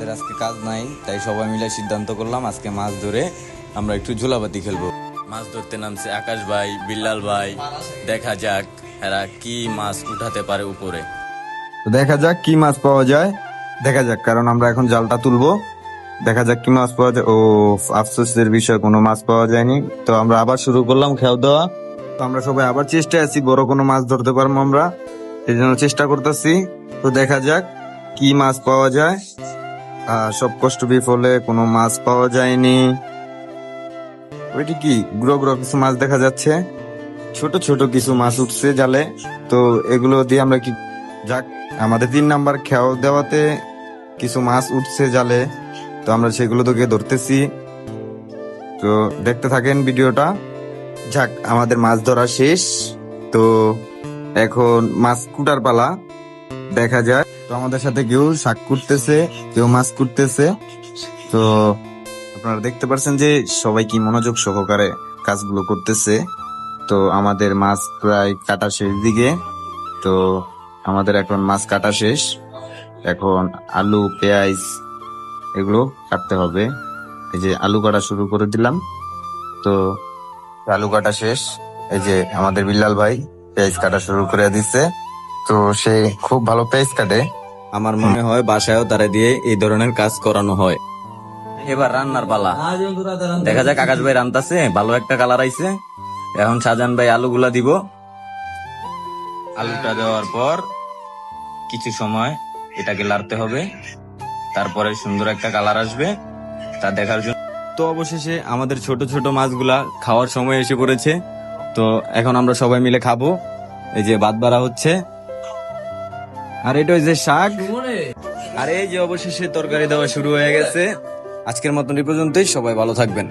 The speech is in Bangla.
আমাদের আজকে কাজ নাই, তাই সবাই মিলে সিদ্ধান্ত করলাম আজকে মাছ ধরে আমরা একটু ঝোলাপাতি খেলবো। মাছ ধরতে নামছে আকাশ ভাই, বিল্লাল ভাই। দেখা যাক এরা কি মাছ উঠাতে পারে উপরে। দেখা যাক কি মাছ পাওয়া যায়, দেখা যাক, কারণ আমরা এখন জালটা তুলবো। দেখা যাক কি মাছ পাওয়া যায়। ও আফসোসের বিষয়, কোনো মাছ পাওয়া যায়নি। তো আমরা আবার শুরু করলাম খেয়াও দেওয়া। তো আমরা সবাই আবার চেষ্টায় আছি, বড় কোনো মাছ ধরতে পারবো আমরা, এই জন্য চেষ্টা করতেছি। তো দেখা যাক কি মাছ পাওয়া যায়। সব কষ্ট বিফলে কোনো মাছ পাওয়া যায়নি। ওইটি কি গুঁড়ো গুঁড়ো কিছু মাছ দেখা যাচ্ছে, ছোট ছোট কিছু মাছ উঠছে জালে। তো এগুলো দিয়ে আমরা কি, যাক, আমাদের 3 নাম্বার খেয়াও দেওয়াতে কিছু মাছ উঠছে জালে, তো আমরা সেগুলো তোকে ধরতেছি। তো দেখতে থাকেন ভিডিওটা। যাক, আমাদের মাছ ধরা শেষ। তো এখন মাছ কুটার পালা, দেখা যায়। তো আমাদের সাথে কেউ শাক কুটতেছে, কেউ মাছ কুটতেছে। তো আপনারা দেখতে পাচ্ছেন যে সবাই কি মনোযোগ সহকারে কাজগুলো করতেছে। তো আমাদের মাছ প্রায় কাটা শেষ দিকে। তো আমাদের এখন মাছ কাটা শেষ, এখন আলু পেঁয়াজ এগুলো কাটতে হবে। এই যে আলু কাটা শুরু করে দিলাম। তো আলু কাটা শেষ, এই যে আমাদের বিল্লাল ভাই পেঁয়াজ কাটা শুরু করে দিচ্ছে। তো সে খুব ভালো পেঁয়াজ কাটে। আমার মনে হয় বাসায়ও তারা দিয়ে এই ধরনের কাজ করানো হয়। এবার রান্নার পালা, দেখা যাক। আকাশ ভাই রান্তাছে, ভালো একটা কালার আইছে। এখন শাহজাহান ভাই আলুগুলা দিব। আলুটা দেওয়ার পর কিছু সময় এটাকে লাড়তে হবে, তারপরে সুন্দর একটা কালার আসবে তা দেখার জন্য। তো অবশেষে আমাদের ছোট ছোট মাছগুলা খাওয়ার সময় এসে পড়েছে। তো এখন আমরা সবাই মিলে খাবো। এই যে ভাত বাড়া হচ্ছে, আর এটা ওই যে শাক, আর এই যে অবশেষে তরকারি দেওয়া শুরু হয়ে গেছে। আজকের মতন এই পর্যন্তই, সবাই ভালো থাকবেন।